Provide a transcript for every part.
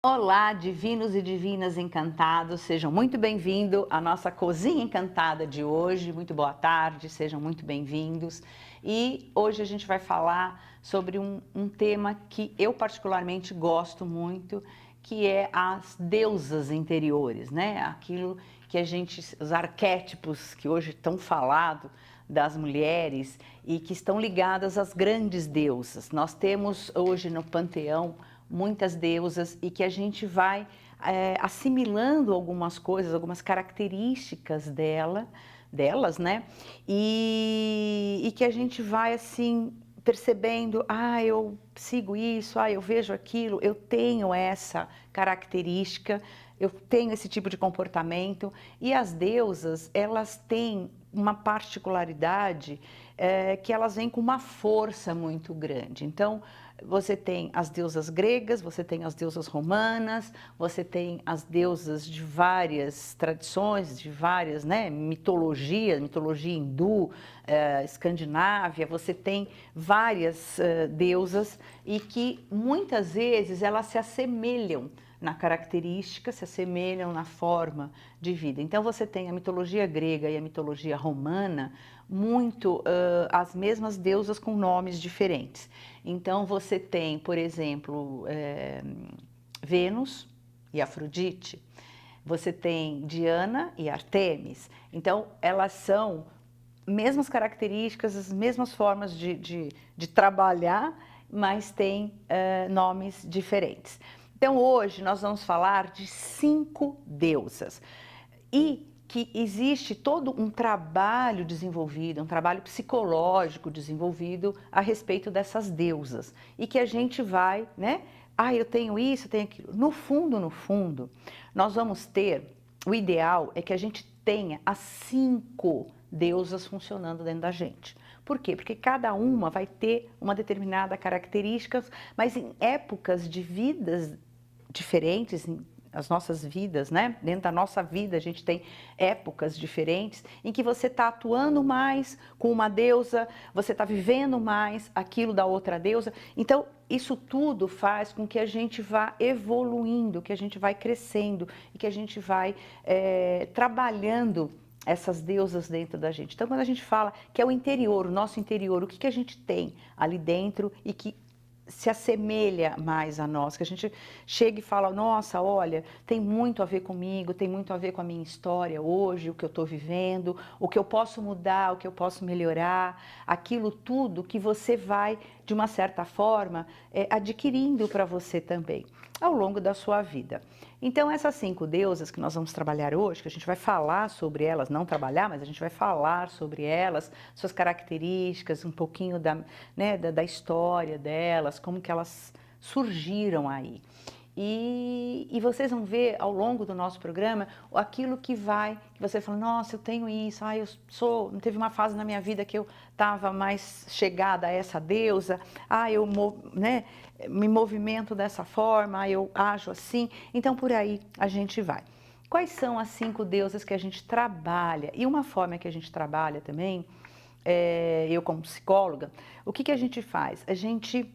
Olá, divinos e divinas encantados, sejam muito bem-vindos à nossa Cozinha Encantada de hoje. Muito boa tarde, sejam muito bem-vindos. E hoje a gente vai falar sobre um tema que eu particularmente gosto muito, que é as deusas interiores, né? Aquilo que a gente, os arquétipos que hoje estão falados das mulheres e que estão ligadas às grandes deusas. Nós temos hoje no panteão muitas deusas e que a gente vai assimilando algumas coisas, algumas características delas, né? E que a gente vai assim percebendo, eu sigo isso, eu vejo aquilo, eu tenho essa característica, eu tenho esse tipo de comportamento. E as deusas, elas têm uma particularidade que elas vêm com uma força muito grande. Então, você tem as deusas gregas, você tem as deusas romanas, você tem as deusas de várias tradições, de várias, né, mitologia hindu, escandinávia, você tem várias deusas e que muitas vezes elas se assemelham na característica, se assemelham na forma de vida. Então você tem a mitologia grega e a mitologia romana muito as mesmas deusas com nomes diferentes. Então você tem, por exemplo, Vênus e Afrodite, você tem Diana e Artemis. Então elas são mesmas características, as mesmas formas de trabalhar, mas têm nomes diferentes. Então hoje nós vamos falar de 5 deusas e que existe todo um trabalho desenvolvido, um trabalho psicológico desenvolvido a respeito dessas deusas e que a gente vai, né? Eu tenho isso, eu tenho aquilo. No fundo, nós vamos ter, o ideal é que a gente tenha as 5 deusas funcionando dentro da gente. Por quê? Porque cada uma vai ter uma determinada característica, mas em épocas de vidas diferentes, as nossas vidas, né? Dentro da nossa vida a gente tem épocas diferentes em que você está atuando mais com uma deusa, você está vivendo mais aquilo da outra deusa. Então isso tudo faz com que a gente vá evoluindo, que a gente vai crescendo e que a gente vai trabalhando essas deusas dentro da gente. Então quando a gente fala que é o interior, o nosso interior, o que a gente tem ali dentro e que se assemelha mais a nós, que a gente chega e fala, nossa, olha, tem muito a ver comigo, tem muito a ver com a minha história hoje, o que eu estou vivendo, o que eu posso mudar, o que eu posso melhorar, aquilo tudo que você vai, de uma certa forma, adquirindo para você também, ao longo da sua vida. Então essas 5 deusas que nós vamos trabalhar hoje, que a gente vai falar sobre elas, não trabalhar, mas a gente vai falar sobre elas, suas características, um pouquinho né, da história delas, como que elas surgiram aí. E vocês vão ver ao longo do nosso programa aquilo que você fala, nossa, eu tenho isso, teve uma fase na minha vida que eu estava mais chegada a essa deusa, né, me movimento dessa forma, eu ajo assim, então por aí a gente vai. Quais são as 5 deusas que a gente trabalha? E uma forma que a gente trabalha também, eu como psicóloga, o que a gente faz? A gente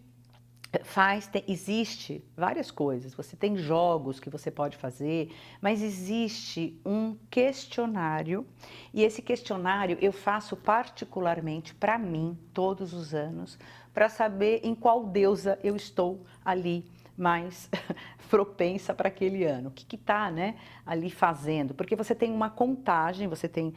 existe várias coisas, você tem jogos que você pode fazer, mas existe um questionário, e esse questionário eu faço particularmente para mim, todos os anos, para saber em qual deusa eu estou ali mais propensa para aquele ano, o que está, né, ali fazendo, porque você tem uma contagem, você tem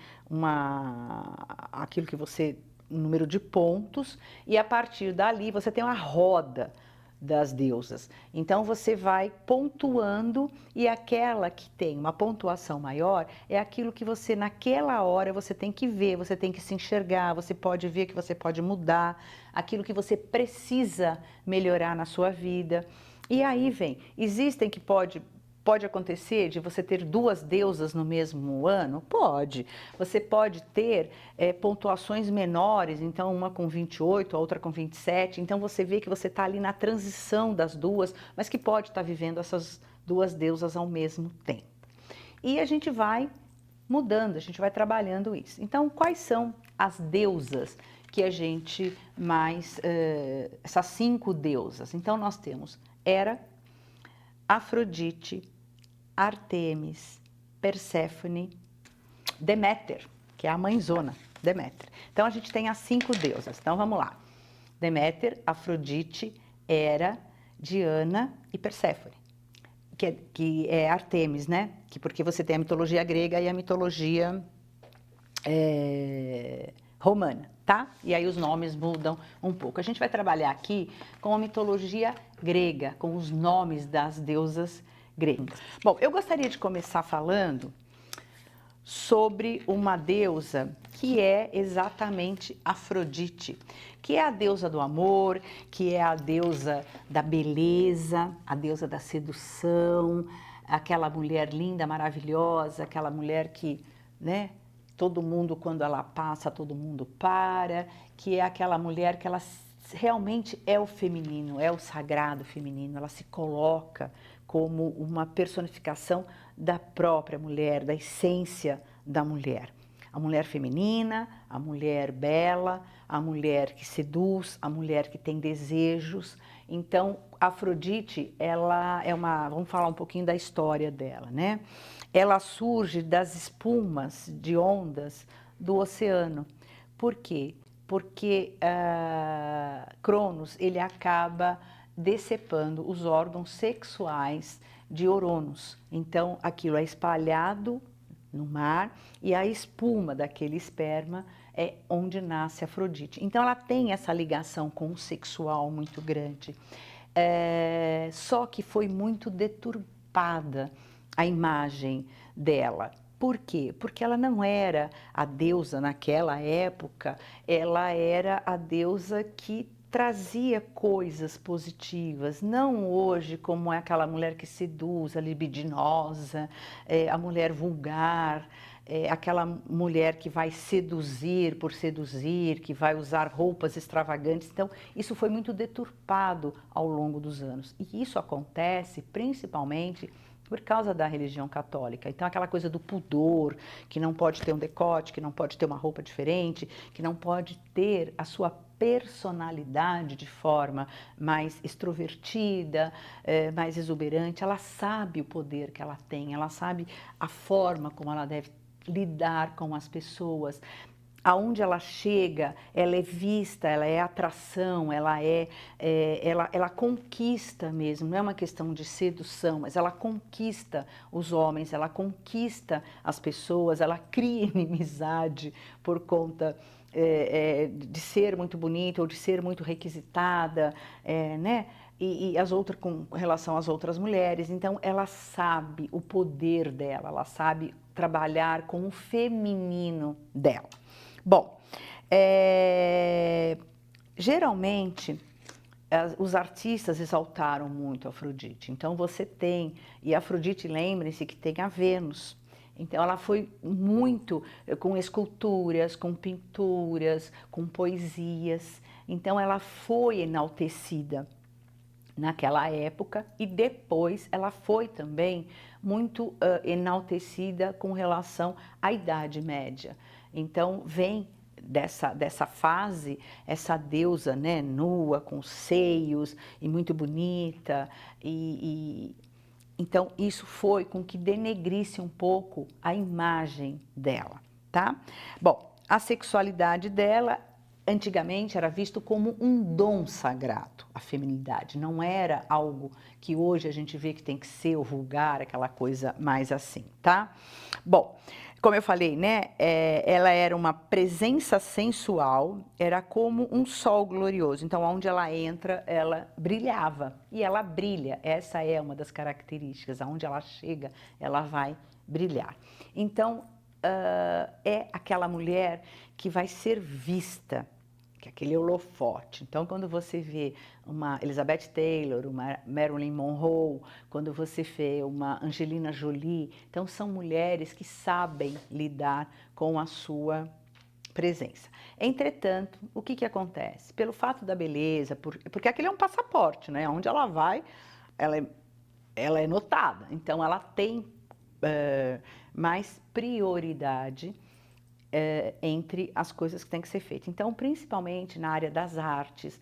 aquilo que você, um número de pontos, e a partir dali você tem uma roda das deusas. Então você vai pontuando e aquela que tem uma pontuação maior é aquilo que você naquela hora você tem que ver, você tem que se enxergar, você pode ver que você pode mudar, aquilo que você precisa melhorar na sua vida. E aí existem que pode acontecer de você ter 2 deusas no mesmo ano? Pode. Você pode ter pontuações menores, então uma com 28, a outra com 27. Então você vê que você está ali na transição das duas, mas que pode estar vivendo essas 2 deusas ao mesmo tempo. E a gente vai mudando, a gente vai trabalhando isso. Então, quais são as deusas que a gente essas 5 deusas? Então, nós temos Hera, Afrodite, Ártemis, Perséfone, Deméter, que é a mãezona, Deméter. Então a gente tem as 5 deusas. Então vamos lá. Deméter, Afrodite, Hera, Diana e Perséfone, que é Ártemis, né? Porque você tem a mitologia grega e a mitologia romana, tá? E aí os nomes mudam um pouco. A gente vai trabalhar aqui com a mitologia grega, com os nomes das deusas gregas. Bom, eu gostaria de começar falando sobre uma deusa que é exatamente Afrodite, que é a deusa do amor, que é a deusa da beleza, a deusa da sedução, aquela mulher linda, maravilhosa, aquela mulher que, né, todo mundo, quando ela passa, todo mundo para, que é aquela mulher que ela realmente é o feminino, é o sagrado feminino, ela se coloca como uma personificação da própria mulher, da essência da mulher. A mulher feminina, a mulher bela, a mulher que seduz, a mulher que tem desejos. Então, Afrodite, ela é uma... Vamos falar um pouquinho da história dela, né? Ela surge das espumas de ondas do oceano. Por quê? Porque Cronos, ele acaba decepando os órgãos sexuais de Oronos. Então, aquilo é espalhado no mar e a espuma daquele esperma é onde nasce Afrodite. Então, ela tem essa ligação com o sexual muito grande. Só que foi muito deturpada a imagem dela. Por quê? Porque ela não era a deusa naquela época, ela era a deusa que trazia coisas positivas, não hoje como é aquela mulher que seduz, a libidinosa, a mulher vulgar, aquela mulher que vai seduzir por seduzir, que vai usar roupas extravagantes. Então, isso foi muito deturpado ao longo dos anos. E isso acontece principalmente por causa da religião católica. Então, aquela coisa do pudor, que não pode ter um decote, que não pode ter uma roupa diferente, que não pode ter a sua personalidade de forma mais extrovertida, mais exuberante. Ela sabe o poder que ela tem, ela sabe a forma como ela deve lidar com as pessoas. Aonde ela chega, ela é vista, ela é atração, ela conquista mesmo, não é uma questão de sedução, mas ela conquista os homens, ela conquista as pessoas, ela cria inimizade por conta de ser muito bonita ou de ser muito requisitada, né? E as outras, com relação às outras mulheres. Então, ela sabe o poder dela, ela sabe trabalhar com o feminino dela. Bom, geralmente os artistas exaltaram muito Afrodite. Então você tem, e Afrodite, lembrem-se que tem a Vênus. Então ela foi muito com esculturas, com pinturas, com poesias. Então ela foi enaltecida naquela época e depois ela foi também muito enaltecida com relação à Idade Média. Então vem dessa fase essa deusa, né, nua, com seios e muito bonita, então isso foi com que denegrisse um pouco a imagem dela, tá? Bom, a sexualidade dela antigamente era visto como um dom sagrado, a feminidade, não era algo que hoje a gente vê que tem que ser o vulgar, aquela coisa mais assim, tá? Bom, como eu falei, né, ela era uma presença sensual, era como um sol glorioso, então onde ela entra, ela brilhava, e ela brilha, essa é uma das características, aonde ela chega, ela vai brilhar. Então, é aquela mulher que vai ser vista, que é aquele holofote. Então, quando você vê uma Elizabeth Taylor, uma Marilyn Monroe, quando você vê uma Angelina Jolie, então são mulheres que sabem lidar com a sua presença. Entretanto, o que acontece? Pelo fato da beleza, porque aquele é um passaporte, né? Onde ela vai, ela é notada. Então, ela tem mais prioridade entre as coisas que têm que ser feitas. Então, principalmente na área das artes,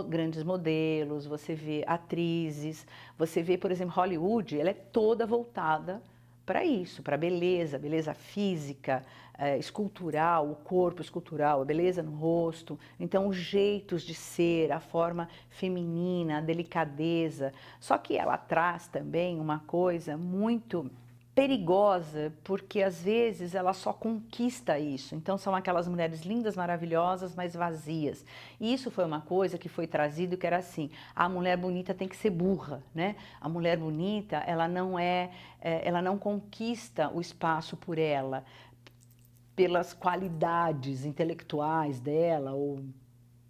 grandes modelos, você vê atrizes, você vê, por exemplo, Hollywood, ela é toda voltada para isso, para beleza física, escultural, o corpo escultural, a beleza no rosto. Então, os jeitos de ser, a forma feminina, a delicadeza. Só que ela traz também uma coisa muito perigosa, porque às vezes ela só conquista isso. Então são aquelas mulheres lindas, maravilhosas, mas vazias. E isso foi uma coisa que foi trazido, que era assim: a mulher bonita tem que ser burra, né? A mulher bonita, ela não conquista o espaço por ela, pelas qualidades intelectuais dela ou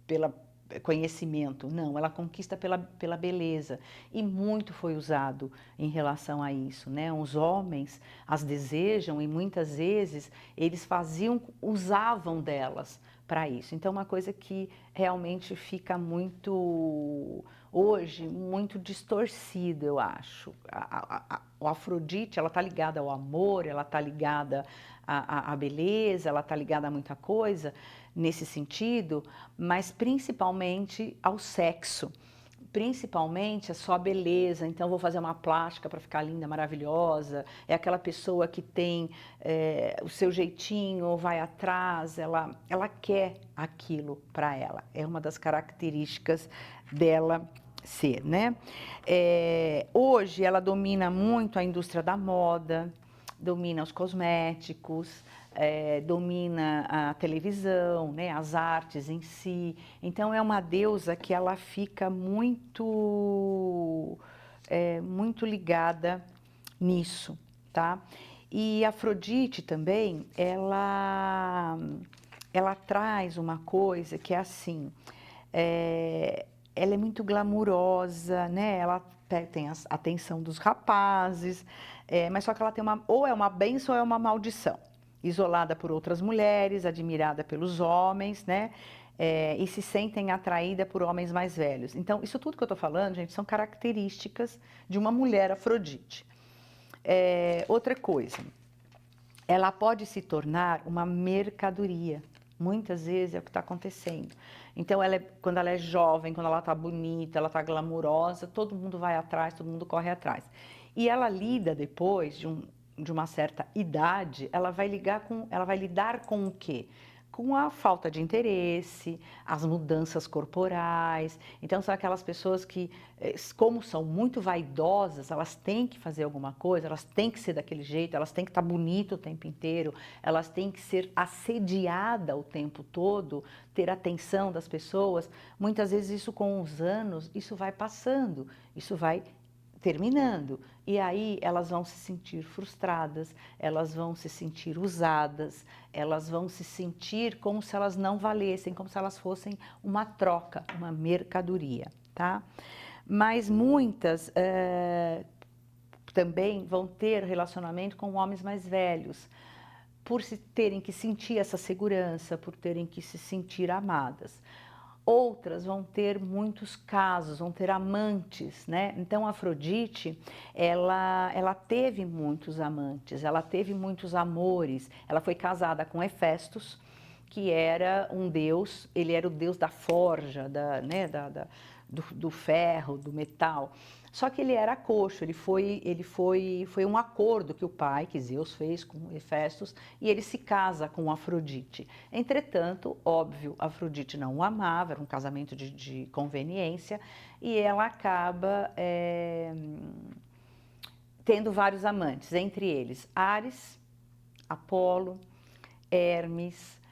pela conhecimento, não, ela conquista pela beleza, e muito foi usado em relação a isso, né? Os homens as desejam e muitas vezes eles usavam delas para isso. Então, uma coisa que realmente fica hoje, muito distorcida, eu acho. O Afrodite, ela está ligada ao amor, ela está ligada à beleza, ela está ligada a muita coisa nesse sentido, mas principalmente ao sexo. Principalmente é só a beleza, então vou fazer uma plástica para ficar linda, maravilhosa. É aquela pessoa que tem o seu jeitinho, vai atrás, ela quer aquilo para ela. É uma das características dela ser, né? Hoje ela domina muito a indústria da moda, domina os cosméticos, domina a televisão, né, as artes em si. Então é uma deusa que ela fica muito ligada nisso, tá? E Afrodite também, ela traz uma coisa que é assim, ela é muito glamurosa, né? Ela tem a atenção dos rapazes, mas só que ela tem ou é uma bênção ou é uma maldição. Isolada por outras mulheres, admirada pelos homens, né? E se sentem atraída por homens mais velhos. Então, isso tudo que eu estou falando, gente, são características de uma mulher Afrodite. Outra coisa, ela pode se tornar uma mercadoria. Muitas vezes é o que está acontecendo. Então, quando ela é jovem, quando ela está bonita, ela está glamurosa, todo mundo vai atrás, todo mundo corre atrás. E ela lida depois de uma certa idade, ela vai lidar com o quê? Com a falta de interesse, as mudanças corporais. Então, são aquelas pessoas que, como são muito vaidosas, elas têm que fazer alguma coisa, elas têm que ser daquele jeito, elas têm que estar bonitas o tempo inteiro, elas têm que ser assediadas o tempo todo, ter atenção das pessoas. Muitas vezes isso, com os anos, isso vai passando, isso vai terminando, e aí elas vão se sentir frustradas, elas vão se sentir usadas, elas vão se sentir como se elas não valessem, como se elas fossem uma troca, uma mercadoria, tá? Mas muitas também vão ter relacionamento com homens mais velhos, por terem que sentir essa segurança, por terem que se sentir amadas. Outras vão ter muitos casos, vão ter amantes, né? Então, Afrodite, ela teve muitos amantes, ela teve muitos amores. Ela foi casada com Hefestos, que era um deus, ele era o deus da forja, do ferro, do metal. Só que ele era coxo, foi um acordo que o pai, que Zeus, fez com Hefestos, e ele se casa com Afrodite. Entretanto, óbvio, Afrodite não o amava, era um casamento de conveniência, e ela acaba tendo vários amantes, entre eles Ares, Apolo, Hermes,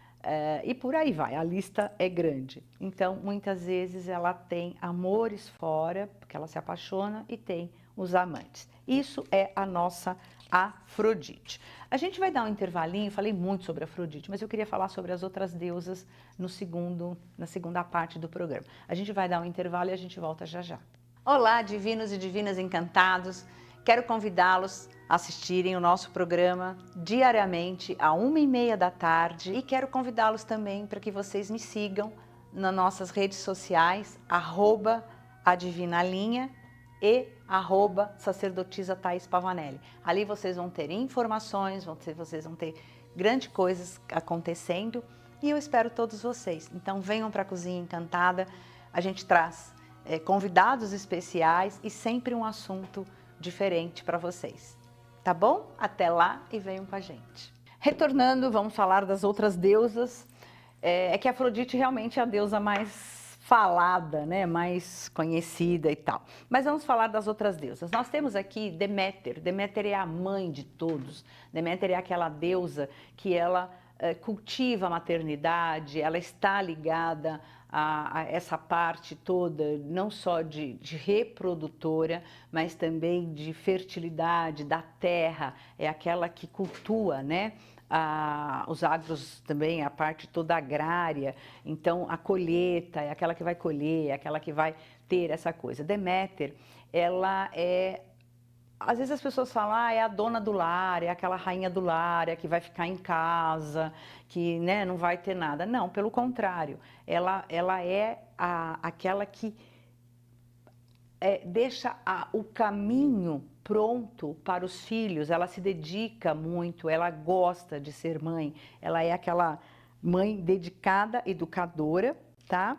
e por aí vai, a lista é grande. Então, muitas vezes ela tem amores fora, porque ela se apaixona, e tem os amantes. Isso é a nossa Afrodite. A gente vai dar um intervalinho, falei muito sobre Afrodite, mas eu queria falar sobre as outras deusas na segunda parte do programa. A gente vai dar um intervalo e a gente volta já já. Olá, divinos e divinas encantados! Quero convidá-los a assistirem o nosso programa diariamente, às 1h30 da tarde. E quero convidá-los também para que vocês me sigam nas nossas redes sociais, @adivinalinha, e @sacerdotisa Thaís Pavanelli. Ali vocês vão ter informações, vocês vão ter grandes coisas acontecendo e eu espero todos vocês. Então venham para a Cozinha Encantada, a gente traz convidados especiais e sempre um assunto diferente para vocês. Tá bom? Até lá e venham com a gente. Retornando, vamos falar das outras deusas. É que a Afrodite realmente é a deusa mais falada, né, mais conhecida e tal. Mas vamos falar das outras deusas. Nós temos aqui Deméter. Deméter é a mãe de todos. Deméter é aquela deusa que ela cultiva a maternidade, ela está ligada a essa parte toda, não só de reprodutora, mas também de fertilidade da terra, é aquela que cultua, né? Os agros também, a parte toda agrária, então a colheita é aquela que vai colher, é aquela que vai ter essa coisa. Deméter, ela é, às vezes as pessoas falam, é a dona do lar, é aquela rainha do lar, é a que vai ficar em casa, que né, não vai ter nada. Não, pelo contrário, ela é aquela que deixa o caminho pronto para os filhos, ela se dedica muito, ela gosta de ser mãe, ela é aquela mãe dedicada, educadora, tá?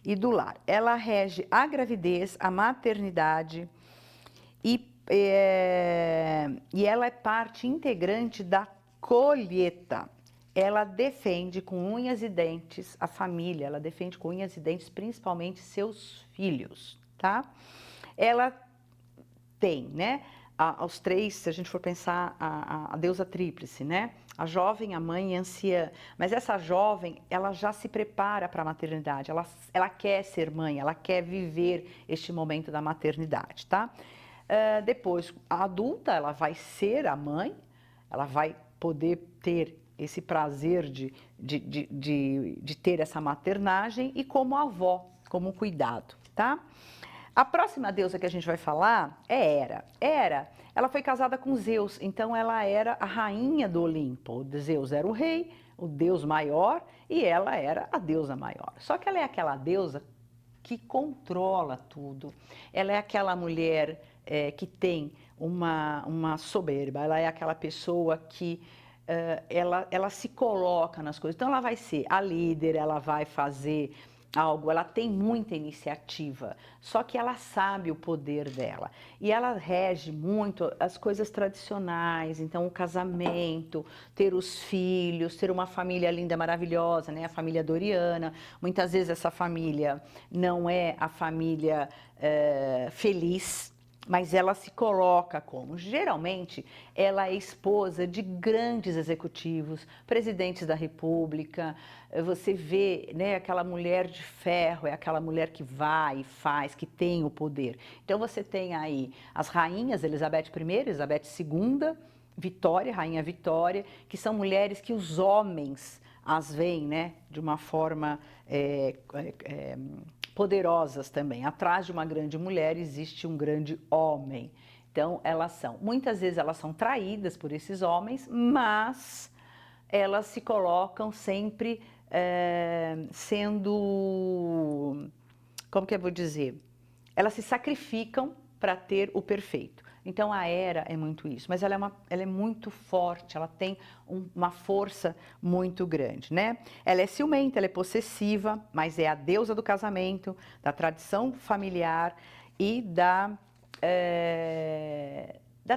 E do lar. Ela rege a gravidez, a maternidade e ela é parte integrante da colheita. Ela defende com unhas e dentes a família, ela defende com unhas e dentes principalmente seus filhos, tá? Ela tem, né, os três, se a gente for pensar a deusa tríplice, né, a jovem, a mãe e a anciã, mas essa jovem, ela já se prepara para a maternidade, ela quer ser mãe, ela quer viver este momento da maternidade, tá? Depois, a adulta, ela vai ser a mãe, ela vai poder ter esse prazer de ter essa maternagem e como avó, como cuidado, tá? A próxima deusa que a gente vai falar é Hera. Hera, ela foi casada com Zeus, então ela era a rainha do Olimpo. O Zeus era o rei, o deus maior, e ela era a deusa maior. Só que ela é aquela deusa que controla tudo. Ela é aquela mulher que tem uma soberba, ela é aquela pessoa que ela se coloca nas coisas. Então ela vai ser a líder, ela vai fazer algo, ela tem muita iniciativa, só que ela sabe o poder dela e ela rege muito as coisas tradicionais, então o casamento, ter os filhos, ter uma família linda, maravilhosa, né? A família doriana, muitas vezes essa família não é a família feliz, mas ela se coloca como, geralmente, ela é esposa de grandes executivos, presidentes da República, você vê, né, aquela mulher de ferro, é aquela mulher que vai e faz, que tem o poder. Então você tem aí as rainhas, Elizabeth I, Elizabeth II, Vitória, Rainha Vitória, que são mulheres que os homens as veem, né, de uma forma poderosas também. Atrás de uma grande mulher existe um grande homem. Então, muitas vezes elas são traídas por esses homens, mas elas se colocam sempre sendo, como que eu vou dizer? Elas se sacrificam para ter o perfeito. Então a Hera é muito isso, mas ela é muito forte, ela tem uma força muito grande, né? Ela é ciumenta, ela é possessiva, mas é a deusa do casamento, da tradição familiar e da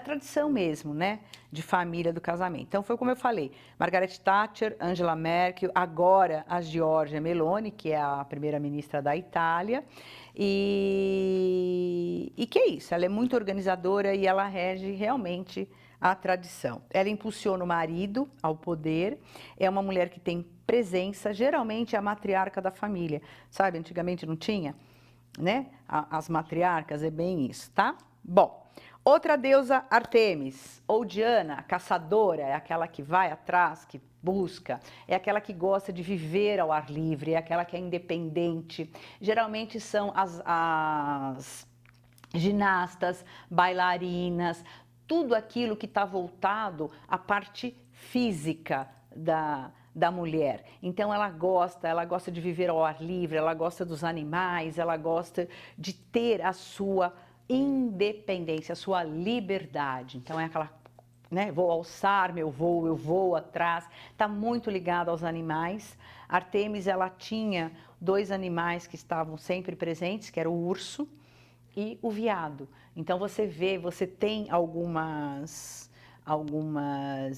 tradição mesmo, né? De família do casamento. Então foi como eu falei, Margaret Thatcher, Angela Merkel, agora a Giorgia Meloni, que é a primeira-ministra da Itália, e que é isso, ela é muito organizadora e ela rege realmente a tradição. Ela impulsiona o marido ao poder, é uma mulher que tem presença, geralmente é a matriarca da família, sabe? Antigamente não tinha, né? As matriarcas, é bem isso, tá? Bom, outra deusa, Artemis, ou Diana, a caçadora, é aquela que vai atrás, que busca, é aquela que gosta de viver ao ar livre, é aquela que é independente. Geralmente são as ginastas, bailarinas, tudo aquilo que está voltado à parte física da mulher. Então ela gosta de viver ao ar livre, ela gosta dos animais, ela gosta de ter a sua independência, a sua liberdade. Então é aquela, né, vou alçar meu voo, eu vou atrás, está muito ligado aos animais. Artemis, ela tinha 2 animais que estavam sempre presentes, que era o urso e o veado. Então você vê, você tem algumas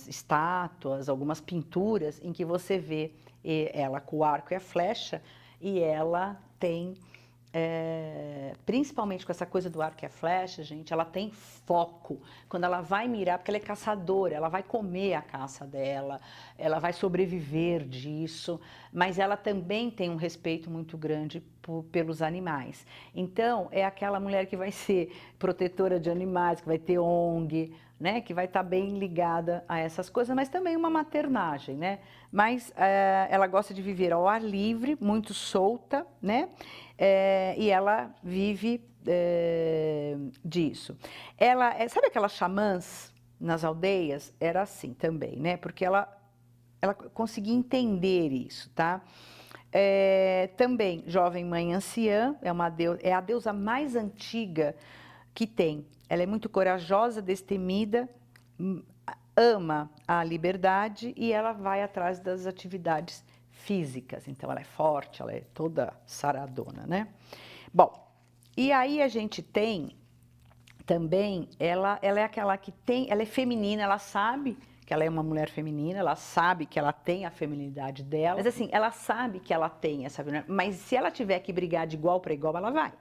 estátuas, algumas pinturas em que você vê ela com o arco e a flecha, e ela tem, principalmente com essa coisa do arco e a flecha, gente, ela tem foco. Quando ela vai mirar, porque ela é caçadora, ela vai comer a caça dela, ela vai sobreviver disso, mas ela também tem um respeito muito grande pelos animais. Então, é aquela mulher que vai ser protetora de animais, que vai ter ONG, né, que vai estar bem ligada a essas coisas, mas também uma maternagem, né? Mas ela gosta de viver ao ar livre, muito solta, né? E ela vive disso. Ela, sabe aquelas xamãs nas aldeias? Era assim também, né? Porque ela conseguia entender isso, tá? Também, jovem mãe anciã, é a deusa mais antiga que tem. Ela é muito corajosa, destemida, ama a liberdade e ela vai atrás das atividades físicas. Então, ela é forte, ela é toda saradona, né? Bom, e aí a gente tem também, ela é aquela que tem, ela é feminina, ela sabe que ela é uma mulher feminina, ela sabe que ela tem a feminilidade dela, mas assim, ela sabe que ela tem essa, mas se ela tiver que brigar de igual para igual, ela vai.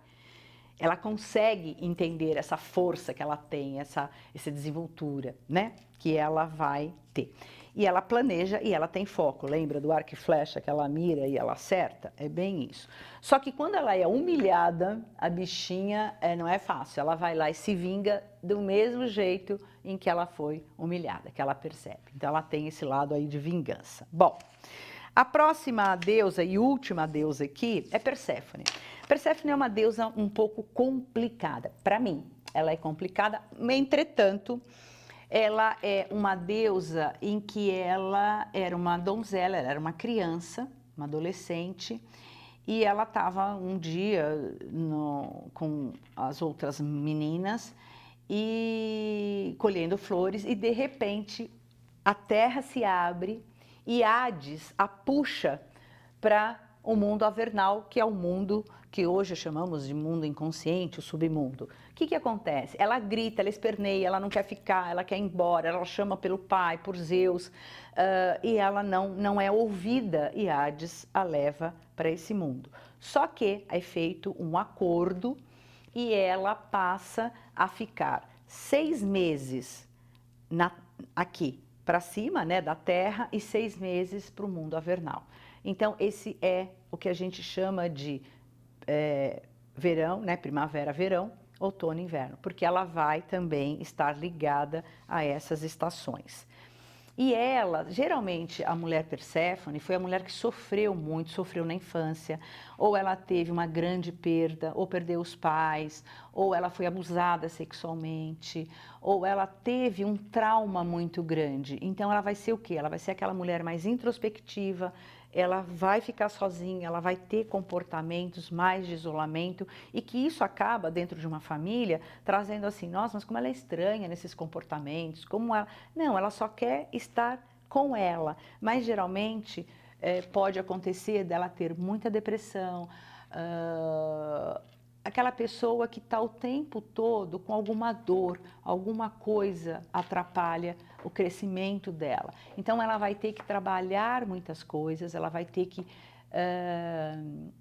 Ela consegue entender essa força que ela tem, essa desenvoltura, né? Que ela vai ter. E ela planeja e ela tem foco. Lembra do arco e flecha que ela mira e ela acerta? É bem isso. Só que quando ela é humilhada, a bichinha não é fácil. Ela vai lá e se vinga do mesmo jeito em que ela foi humilhada, que ela percebe. Então ela tem esse lado aí de vingança. Bom, a próxima deusa e última deusa aqui é Perséfone. Perséfone é uma deusa um pouco complicada. Para mim, ela é complicada, entretanto, ela é uma deusa em que ela era uma donzela, ela era uma criança, uma adolescente, e ela estava um dia com as outras meninas e colhendo flores, e de repente a terra se abre e Hades a puxa para o mundo avernal, que é o mundo que hoje chamamos de mundo inconsciente, o submundo. O que acontece? Ela grita, ela esperneia, ela não quer ficar, ela quer ir embora, ela chama pelo pai, por Zeus, e ela não é ouvida, e Hades a leva para esse mundo. Só que é feito um acordo e ela passa a ficar 6 meses aqui para cima, né, da Terra, e 6 meses para o mundo avernal. Então, esse é o que a gente chama de verão, né, primavera, verão, outono, inverno, porque ela vai também estar ligada a essas estações. E ela, geralmente, a mulher Perséfone foi a mulher que sofreu muito, sofreu na infância, ou ela teve uma grande perda, ou perdeu os pais, ou ela foi abusada sexualmente, ou ela teve um trauma muito grande. Então, ela vai ser o quê? Ela vai ser aquela mulher mais introspectiva, ela vai ficar sozinha, ela vai ter comportamentos mais de isolamento, e que isso acaba, dentro de uma família, trazendo assim, nossa, mas como ela é estranha nesses comportamentos, como ela... Não, ela só quer estar com ela, mas geralmente pode acontecer dela ter muita depressão, aquela pessoa que está o tempo todo com alguma dor, alguma coisa atrapalha o crescimento dela. Então, ela vai ter que trabalhar muitas coisas, ela vai ter que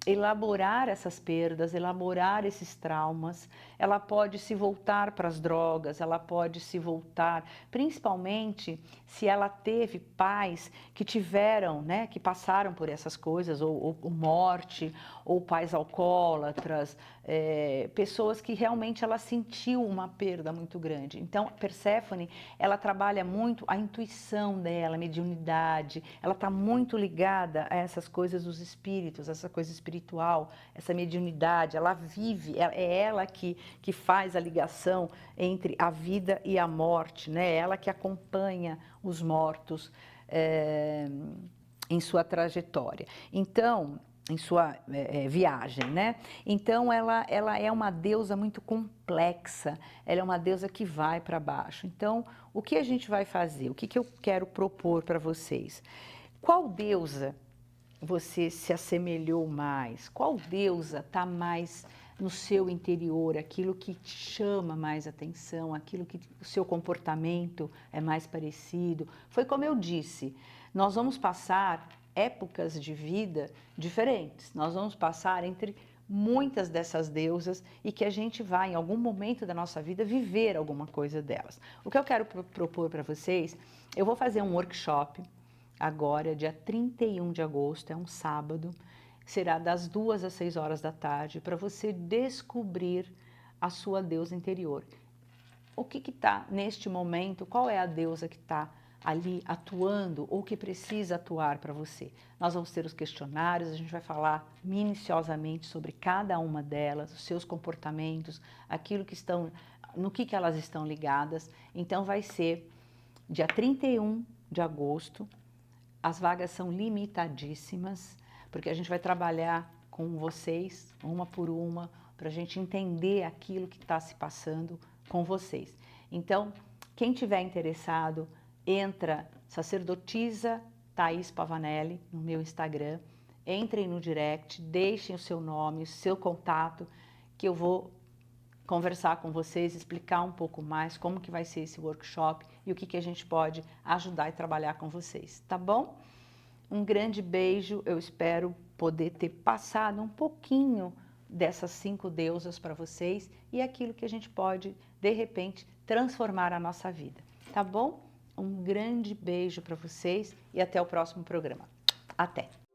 elaborar essas perdas, elaborar esses traumas. Ela pode se voltar para as drogas, ela pode se voltar, principalmente se ela teve pais que tiveram, né, que passaram por essas coisas, ou morte, ou pais alcoólatras, pessoas que realmente ela sentiu uma perda muito grande. Então, Perséfone, ela trabalha muito a intuição dela, a mediunidade, ela está muito ligada a essas coisas dos espíritos, essa coisa espiritual, essa mediunidade, ela vive, é ela que faz a ligação entre a vida e a morte, né? É ela que acompanha os mortos em sua trajetória. Então, em sua viagem, né? Então ela é uma deusa muito complexa, ela é uma deusa que vai para baixo. Então, o que a gente vai fazer? O que eu quero propor para vocês? Qual deusa você se assemelhou mais? Qual deusa está mais no seu interior, aquilo que te chama mais atenção, aquilo que o seu comportamento é mais parecido? Foi como eu disse, nós vamos passar épocas de vida diferentes, nós vamos passar entre muitas dessas deusas e que a gente vai, em algum momento da nossa vida, viver alguma coisa delas. O que eu quero propor para vocês, eu vou fazer um workshop agora, dia 31 de agosto, é um sábado, será das 2 às 6 horas da tarde, para você descobrir a sua deusa interior. O que está neste momento, qual é a deusa que está ali atuando ou que precisa atuar para você? Nós vamos ter os questionários, a gente vai falar minuciosamente sobre cada uma delas, os seus comportamentos, aquilo que estão, no que elas estão ligadas. Então vai ser dia 31 de agosto, as vagas são limitadíssimas, porque a gente vai trabalhar com vocês, uma por uma, para a gente entender aquilo que está se passando com vocês. Então, quem tiver interessado, entra sacerdotisa Thaís Pavanelli no meu Instagram, entrem no direct, deixem o seu nome, o seu contato, que eu vou conversar com vocês, explicar um pouco mais como que vai ser esse workshop e o que a gente pode ajudar e trabalhar com vocês, tá bom? Um grande beijo, eu espero poder ter passado um pouquinho dessas 5 deusas para vocês e aquilo que a gente pode, de repente, transformar a nossa vida, tá bom? Um grande beijo para vocês e até o próximo programa. Até!